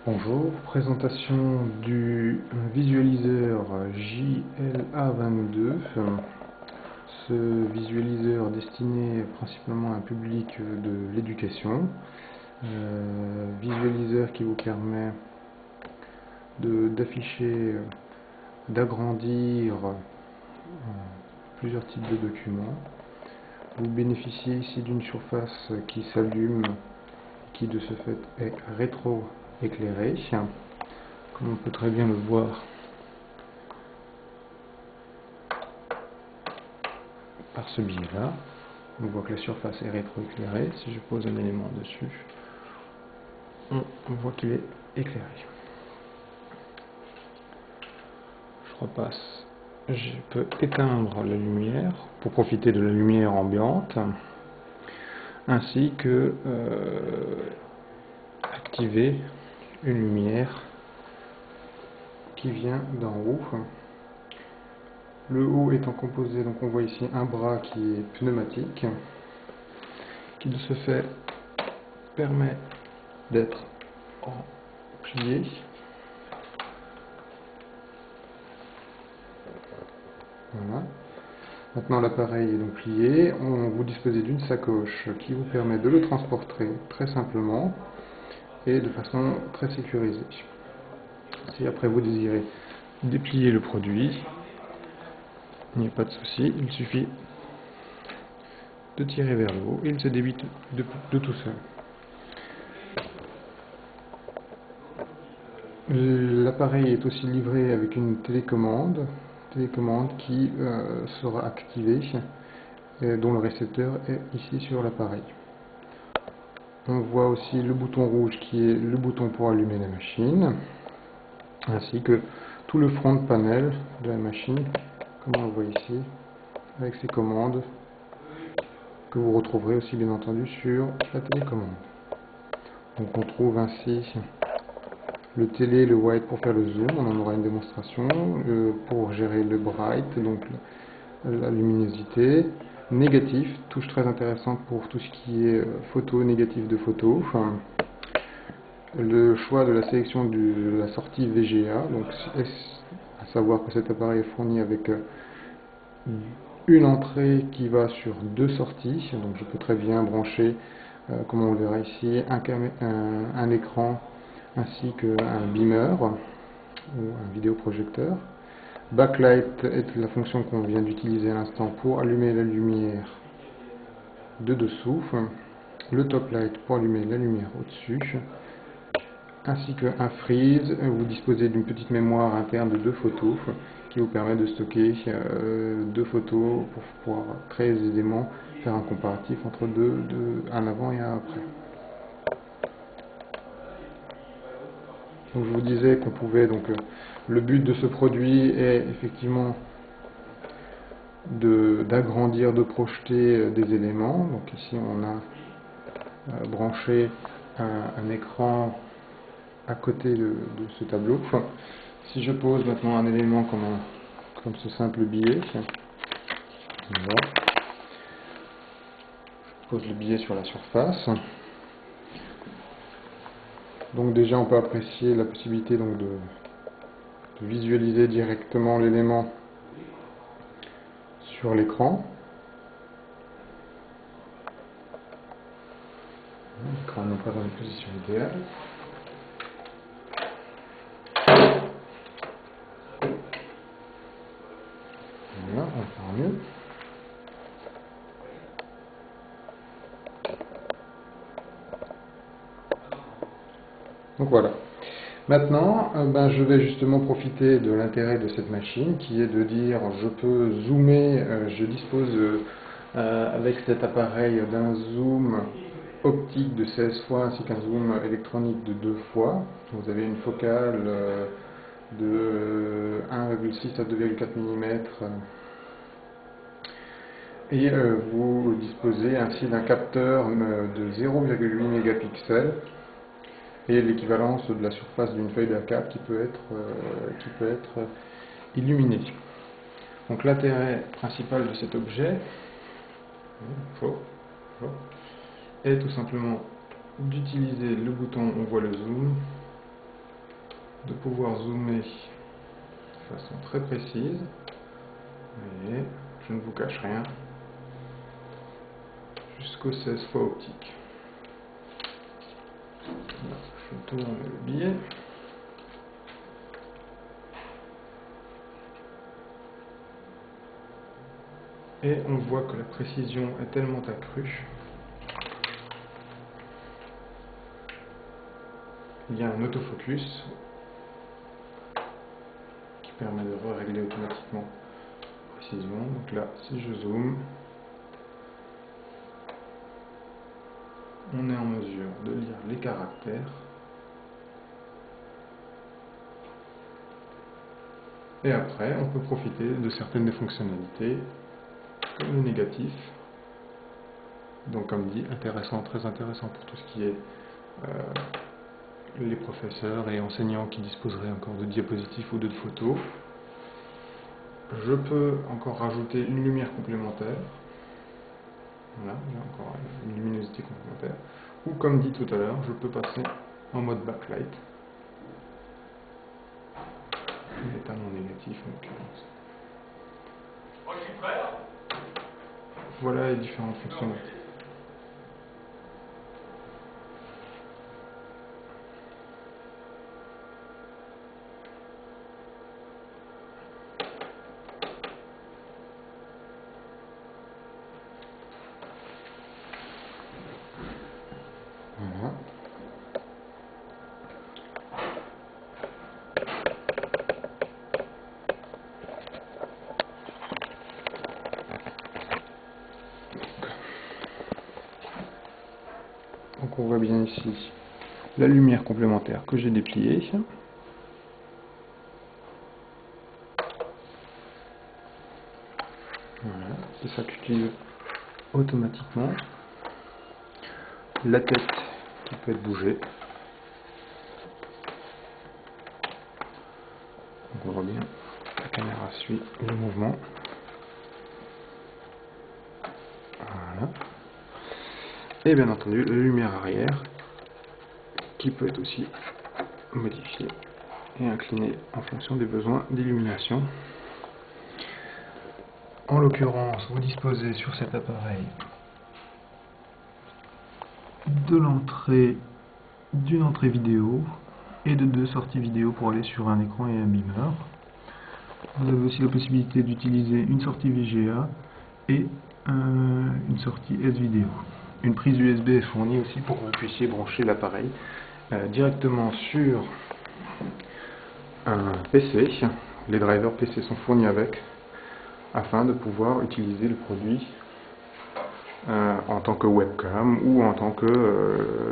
Bonjour, présentation du visualiseur JLA22. Ce visualiseur destiné principalement à un public de l'éducation. Visualiseur qui vous permet d'afficher, d'agrandir plusieurs types de documents. Vous bénéficiez ici d'une surface qui s'allume, qui de ce fait est rétro-éclairée, comme on peut très bien le voir par ce biais-là. On voit que la surface est rétro-éclairée. Si je pose un élément dessus, on voit qu'il est éclairé. Je repasse. Je peux éteindre la lumière pour profiter de la lumière ambiante, ainsi que activer une lumière qui vient d'en haut. Le haut étant composé, donc on voit ici un bras qui est pneumatique, qui de ce fait permet d'être plié. Voilà. Maintenant l'appareil est donc plié, vous disposez d'une sacoche qui vous permet de le transporter très simplement et de façon très sécurisée. Si après vous désirez déplier le produit, il n'y a pas de souci, il suffit de tirer vers le haut et il se déblie de tout seul. L'appareil est aussi livré avec une télécommande qui sera activée, dont le récepteur est ici sur l'appareil. On voit aussi le bouton rouge qui est le bouton pour allumer la machine, ainsi que tout le front de panel de la machine, comme on le voit ici, avec ses commandes, que vous retrouverez aussi bien entendu sur la télécommande. Donc on trouve ainsi le télé et le white pour faire le zoom, on en aura une démonstration, pour gérer le bright, donc la luminosité, négatif, touche très intéressante pour tout ce qui est photo, négatif de photo, le choix de la sélection de la sortie VGA, donc à savoir que cet appareil est fourni avec une entrée qui va sur deux sorties, donc je peux très bien brancher, comme on le verra ici, un écran ainsi qu'un beamer ou un vidéoprojecteur. Backlight est la fonction qu'on vient d'utiliser à l'instant pour allumer la lumière de dessous, le top light pour allumer la lumière au-dessus, ainsi qu'un freeze. Vous disposez d'une petite mémoire interne de 2 photos qui vous permet de stocker 2 photos pour pouvoir très aisément faire un comparatif entre un avant et un après. Donc je vous disais qu'on pouvait, donc le but de ce produit est effectivement d'agrandir, de projeter des éléments. Donc ici on a branché un écran à côté de ce tableau. Si je pose maintenant un élément comme ce simple billet, voilà. Je pose le billet sur la surface. Donc déjà on peut apprécier la possibilité donc de visualiser directement l'élément sur l'écran. L'écran n'est pas dans une position idéale. Voilà, on va faire mieux. Donc voilà. Maintenant, je vais justement profiter de l'intérêt de cette machine qui est de dire je peux zoomer, je dispose avec cet appareil d'un zoom optique de 16 fois ainsi qu'un zoom électronique de 2 fois. Vous avez une focale de 1,6 à 2,4 mm et vous disposez ainsi d'un capteur de 0,8 mégapixels et l'équivalence de la surface d'une feuille d'A4 qui peut être illuminée. Donc l'intérêt principal de cet objet est tout simplement d'utiliser le bouton on voit le zoom de pouvoir zoomer de façon très précise. Et je ne vous cache rien, jusqu'au 16 fois optique. Là, je tourne le billet. Et on voit que la précision est tellement accrue. Il y a un autofocus qui permet de régler automatiquement la précision. Donc là, si je zoome, on est en mesure de lire les caractères. Et après, on peut profiter de certaines des fonctionnalités, comme le négatif. Donc comme dit, intéressant, très intéressant pour tout ce qui est les professeurs et enseignants qui disposeraient encore de diapositives ou de photos. Je peux encore rajouter une lumière complémentaire. Voilà, j'ai encore une luminosité complémentaire. Ou comme dit tout à l'heure, je peux passer en mode backlight. Il est à mon négatif en l'occurrence. Voilà les différentes fonctionnalités. Voilà. Donc on voit bien ici la lumière complémentaire que j'ai dépliée. Voilà, et ça s'active automatiquement. La tête qui peut être bougée. Donc on voit bien, la caméra suit le mouvement. Voilà. Et bien entendu, la lumière arrière qui peut être aussi modifiée et inclinée en fonction des besoins d'illumination. En l'occurrence, vous disposez sur cet appareil d'une entrée vidéo et de deux sorties vidéo pour aller sur un écran et un beamer. Vous avez aussi la possibilité d'utiliser une sortie VGA et une sortie S-Vidéo. Une prise USB est fournie aussi pour que vous puissiez brancher l'appareil directement sur un PC. Les drivers PC sont fournis avec, afin de pouvoir utiliser le produit en tant que webcam ou en tant que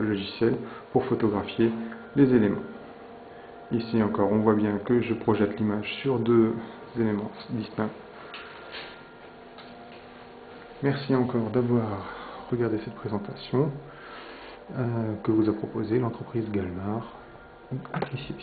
logiciel pour photographier les éléments. Ici encore, on voit bien que je projette l'image sur deux éléments distincts. Merci encore d'avoir regardé cette présentation que vous a proposée l'entreprise Galmar. Apprécié.